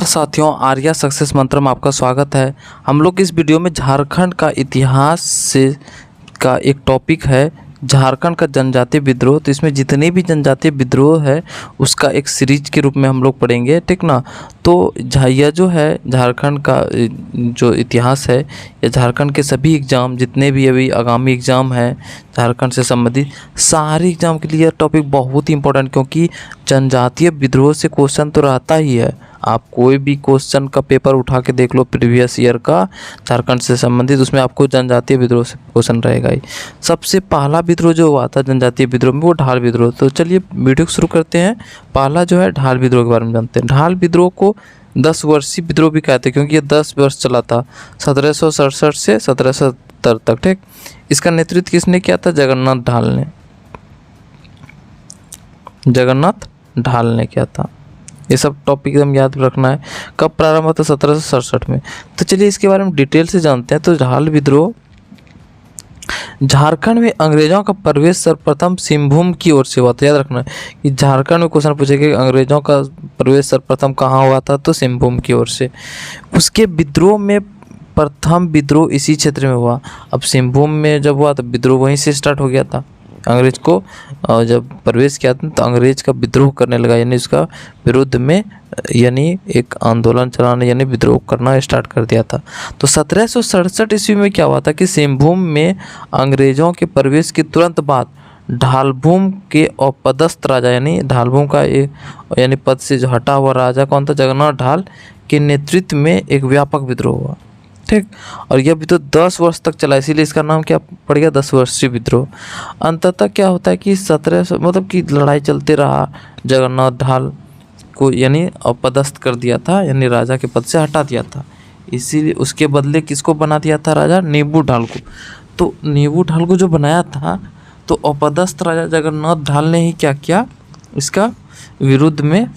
नमस्कार साथियों, आर्या सक्सेस मंत्र में आपका स्वागत है। हम लोग इस वीडियो में झारखंड का इतिहास से का एक टॉपिक है झारखंड का जनजातीय विद्रोह। तो इसमें जितने भी जनजातीय विद्रोह है उसका एक सीरीज के रूप में हम लोग पढ़ेंगे, ठीक ना। तो यह जो है झारखंड का जो इतिहास है, या झारखंड के सभी एग्ज़ाम जितने भी अभी आगामी एग्ज़ाम है झारखंड से संबंधित सारे एग्ज़ाम के लिए टॉपिक बहुत ही इंपॉर्टेंट, क्योंकि जनजातीय विद्रोह से क्वेश्चन तो रहता ही है। आप कोई भी क्वेश्चन का पेपर उठा के देख लो प्रीवियस ईयर का झारखंड से संबंधित, उसमें आपको जनजातीय विद्रोह से क्वेश्चन रहेगा ही। सबसे पहला विद्रोह जो हुआ था जनजातीय विद्रोह में वो ढाल विद्रोह। तो चलिए वीडियो शुरू करते हैं। पहला जो है ढाल विद्रोह के बारे में जानते हैं। ढाल विद्रोह को 10 वर्षीय विद्रोह भी कहते हैं, क्योंकि ये 10 वर्ष चला था, 1767 से 1770 तक, ठीक। इसका नेतृत्व किसने किया था? जगन्नाथ ढाल ने। जगन्नाथ ढाल ने किया था। ये सब टॉपिक एकदम याद रखना है। कब प्रारंभ हुआ था? 1767 में। तो चलिए इसके बारे में डिटेल से जानते हैं। तो ढाल विद्रोह झारखंड में अंग्रेजों का प्रवेश सर्वप्रथम सिंहभूम की ओर से हुआ था। याद रखना है कि झारखंड में क्वेश्चन पूछेगा कि अंग्रेजों का प्रवेश सर्वप्रथम कहाँ हुआ था, तो सिंहभूम की ओर से। उसके विद्रोह में प्रथम विद्रोह इसी क्षेत्र में हुआ। अब सिंहभूम में जब हुआ तो विद्रोह वहीं से स्टार्ट हो गया था। अंग्रेज को जब प्रवेश किया था तो अंग्रेज का विद्रोह करने लगा, यानी उसका विरुद्ध में यानी एक आंदोलन चलाने यानी विद्रोह करना स्टार्ट कर दिया था। तो 1767 ईस्वी में क्या हुआ था कि सिंहभूम में अंग्रेजों के प्रवेश के तुरंत बाद ढालभूम के अपदस्थ राजा यानी ढालभूम का यानी पद से जो हटा हुआ राजा कौन था? जगन्नाथ ढाल के नेतृत्व में एक व्यापक विद्रोह हुआ, ठीक। और यह विद्रोह 10 वर्ष तक चला, इसीलिए इसका नाम क्या पड़ गया? 10 वर्षीय विद्रोह। अंततः क्या होता है कि 1700 मतलब कि लड़ाई चलते रहा। जगन्नाथ ढाल को यानी अपदस्थ कर दिया था, यानी राजा के पद से हटा दिया था। इसीलिए उसके बदले किसको बना दिया था? राजा नीबू ढाल को। तो नीबू ढाल को जो बनाया था, तो अपदस्थ राजा जगन्नाथ ढाल ने ही क्या किया? इसका विरुद्ध में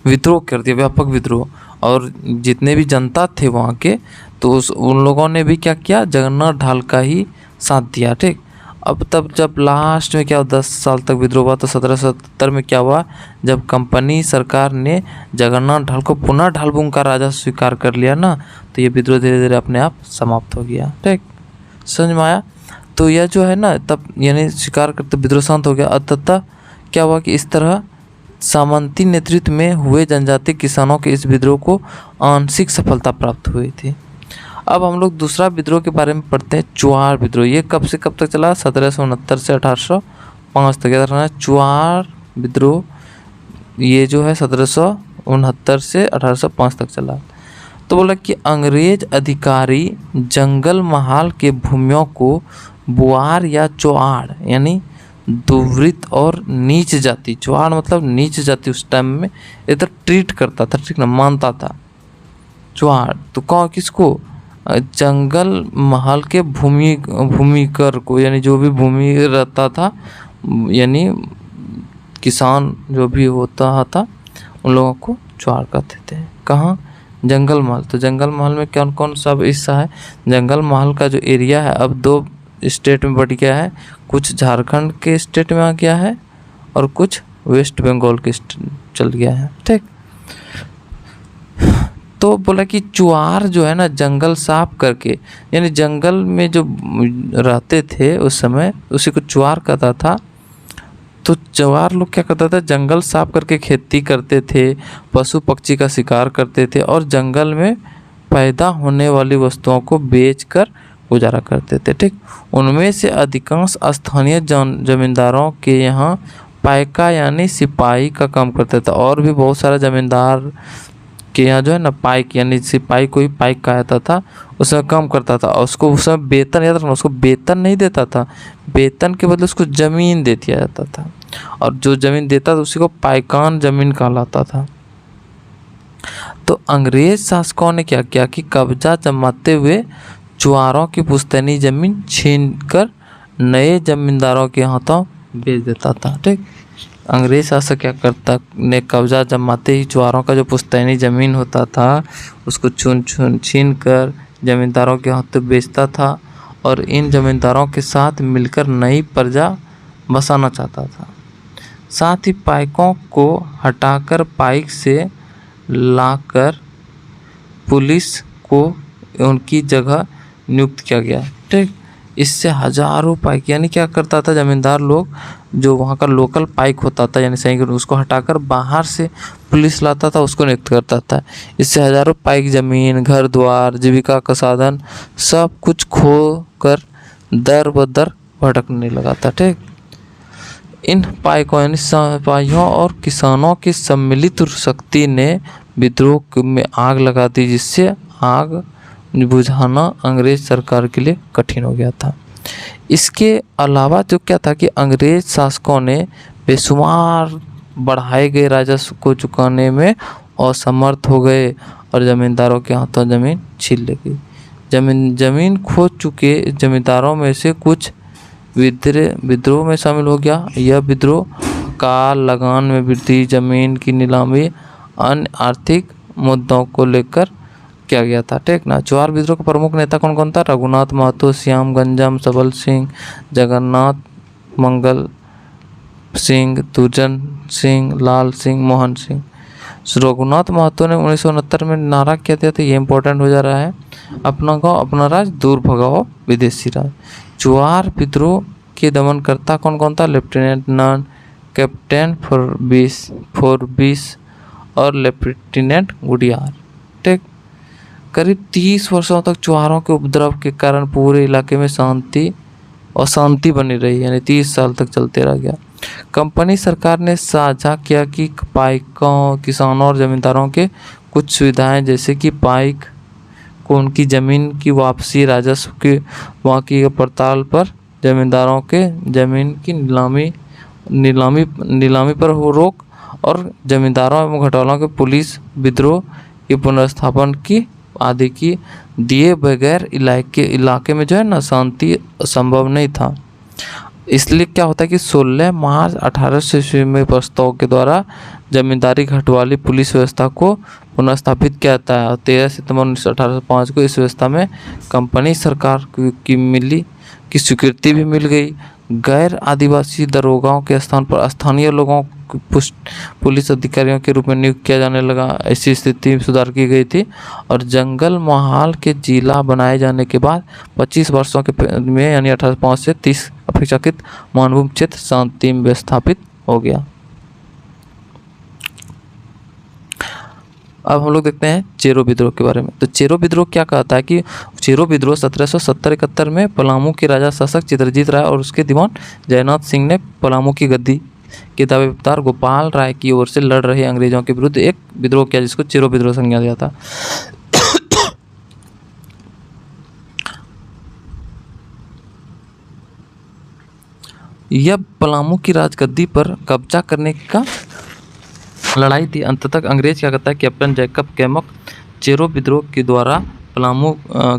विद्रोह कर दिया, व्यापक विद्रोह। और जितने भी जनता थे वहाँ के, तो उन लोगों ने भी क्या किया? जगन्नाथ ढाल का ही साथ दिया, ठीक। अब तब जब लास्ट में क्या 10 साल तक विद्रोह हुआ, तो 1770 में क्या हुआ? जब कंपनी सरकार ने जगन्नाथ ढाल को पुनः ढालभूम का राजा स्वीकार कर लिया ना, तो ये विद्रोह धीरे धीरे अपने आप समाप्त हो गया, ठीक। समझ में आया? तो यह जो है ना, तब यानी स्वीकार करते विद्रोह शांत हो गया। अंततः क्या हुआ कि इस तरह सामंती नेतृत्व में हुए जनजातीय किसानों के इस विद्रोह को आंशिक सफलता प्राप्त हुई थी। अब हम लोग दूसरा विद्रोह के बारे में पढ़ते हैं, चुआर विद्रोह। ये कब से कब तक चला? 1769 से 1805 तक। याद रखना है चुआर विद्रोह ये जो है 1769 से 1805 तक चला। तो बोला कि अंग्रेज अधिकारी जंगल महाल के भूमियों को बुआर या चौआड़ यानी दुर्वृत्त और नीच जाति, चौहान मतलब नीच जाति, उस टाइम में इधर ट्रीट करता था, ठीक ना, मानता था। चौहान तो कौन किसको? जंगल महल के भूमिकर को, यानी जो भी भूमि रहता था, यानी किसान जो भी होता था उन लोगों को चौहान कहते थे। कहाँ? जंगल महल। तो जंगल महल में कौन कौन सा हिस्सा है? जंगल महल का जो एरिया है अब 2 स्टेट में बढ़ गया है। कुछ झारखंड के स्टेट में आ गया है और कुछ वेस्ट बंगाल के चल गया है, ठीक। तो बोला कि चुआर जो है ना, जंगल साफ करके, यानी जंगल में जो रहते थे उस समय उसी को चुआर कहता था। तो चुआर लोग क्या करता था? जंगल साफ करके खेती करते थे, पशु पक्षी का शिकार करते थे और जंगल में पैदा होने वाली वस्तुओं को बेचकर गुजारा करते थे, ठीक। उनमें से अधिकांश स्थानीय जमींदारों के यहाँ पाइका यानी सिपाही का काम करते थे। और भी बहुत सारा जमींदार के यहाँ जो है ना पाइक यानी सिपाही को ही पाइक कहता था, उसमें काम करता था। और उसको उसमें वेतन, याद रखना, उसको वेतन नहीं देता था, वेतन के बदले उसको ज़मीन दे दिया जाता था। और जो ज़मीन देता था उसी को पाइकान ज़मीन कहलाता था। तो अंग्रेज शासकों ने क्या किया कि कब्जा जमाते हुए चुआरों की पुश्तैनी जमीन छीनकर नए जमींदारों के हाथों बेच देता था, ठीक। अंग्रेज शासक क्या करता ने कब्जा जमाते ही चुआरों का जो पुश्तैनी ज़मीन होता था उसको छीन कर जमींदारों के हाथों बेचता था और इन जमींदारों के साथ मिलकर नई प्रजा बसाना चाहता था। साथ ही पाइकों को हटाकर पाइक से लाकर पुलिस को उनकी जगह नियुक्त किया गया। ठीक, इससे हजारों पाइक, यानी क्या करता था जमींदार लोग, जो वहाँ का लोकल पाइक होता था यानी सैनिक, उसको हटाकर बाहर से पुलिस लाता था, उसको नियुक्त करता था। इससे हजारों पाइक जमीन, घर द्वार, जीविका का साधन सब कुछ खो कर दर बदर भटकने लगा था। ठीक, इन पाइकों यानी सिपाहियों और किसानों की सम्मिलित शक्ति ने विद्रोह में आग लगा दी, जिससे आग बुझाना अंग्रेज सरकार के लिए कठिन हो गया था। इसके अलावा जो क्या था कि अंग्रेज शासकों ने बेशुमार बढ़ाए गए राजस्व को चुकाने में असमर्थ हो गए और जमींदारों के हाथों जमीन छीन ली गई। जमीन खो चुके जमींदारों में से कुछ विद्रोह में शामिल हो गया। यह विद्रोह काल, लगान में वृद्धि, जमीन की नीलामी, अन्य आर्थिक मुद्दों को लेकर किया गया था। ठीक ना। चुआर विद्रोह का प्रमुख नेता कौन कौन था? रघुनाथ महतो, श्याम गंजम, सबल सिंह, जगन्नाथ मंगल सिंह, तुजन सिंह, लाल सिंह, मोहन सिंह। रघुनाथ महतो ने 1969 में नारा किया था, तो ये इंपॉर्टेंट हो जा रहा है, अपना गाँव अपना राज, दूर भगाओ विदेशी राज। चुआर विद्रोह के दमनकर्ता कौन कौन था? लेफ्टिनेंट नन, कैप्टन फोर्बिस और लेफ्टिनेंट गुडियार। ठीक, करीब 30 वर्षों तक चुहारों के उपद्रव के कारण पूरे इलाके में अशांति बनी रही, यानी 30 साल तक चलते रह गया। कंपनी सरकार ने साझा किया कि पाइकों, किसानों और जमींदारों के कुछ सुविधाएं, जैसे कि पाइक को उनकी ज़मीन की वापसी, राजस्व की बाकी के पड़ताल पर, जमींदारों के ज़मीन की नीलामी पर हो रोक और जमींदारों एवं घटवालों के पुलिस विद्रोह के पुनर्स्थापन की आदि की दिए बगैर इलाके में जो है ना शांति संभव नहीं था। इसलिए क्या होता है कि 16 मार्च 1800 ईस्वी में प्रस्ताव के द्वारा जमींदारी घटवाली पुलिस व्यवस्था को पुनर्स्थापित किया जाता है और 13 सितंबर 1805 को इस व्यवस्था में कंपनी सरकार की स्वीकृति भी मिल गई। गैर आदिवासी दरोगाओं के स्थान पर स्थानीय लोगों को पुलिस अधिकारियों के रूप में नियुक्त किया जाने लगा। ऐसी स्थिति में सुधार की गई थी और जंगल महाल के जिला बनाए जाने के बाद 25 वर्षों के में यानी 1805 से 30 अपेक्षाकृत मानभूमि क्षेत्र शांति में स्थापित हो गया। अब हम लोग देखते हैं चेरो विद्रोह के बारे में। तो चेरो विद्रोह क्या कहता है कि चेरो विद्रोह 1770-71 में पलामू के राजा शासक चित्रजीत राय और उसके दीवान जयनाथ सिंह ने पलामू की गद्दी के दावेदार गोपाल राय की ओर से लड़ रहे अंग्रेजों के विरुद्ध एक विद्रोह किया, जिसको चेरो विद्रोह संज्ञा दिया था। यह पलामू की राजगद्दी पर कब्जा करने का लड़ाई थी। अंततः अंग्रेज क्या करता है, कैप्टन जैकब कैमक चेरो विद्रोह के द्वारा पलामू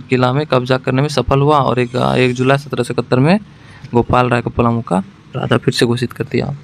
किला में कब्जा करने में सफल हुआ और 1 जुलाई 1771 में गोपाल राय को पलामू का राजा फिर से घोषित कर दिया।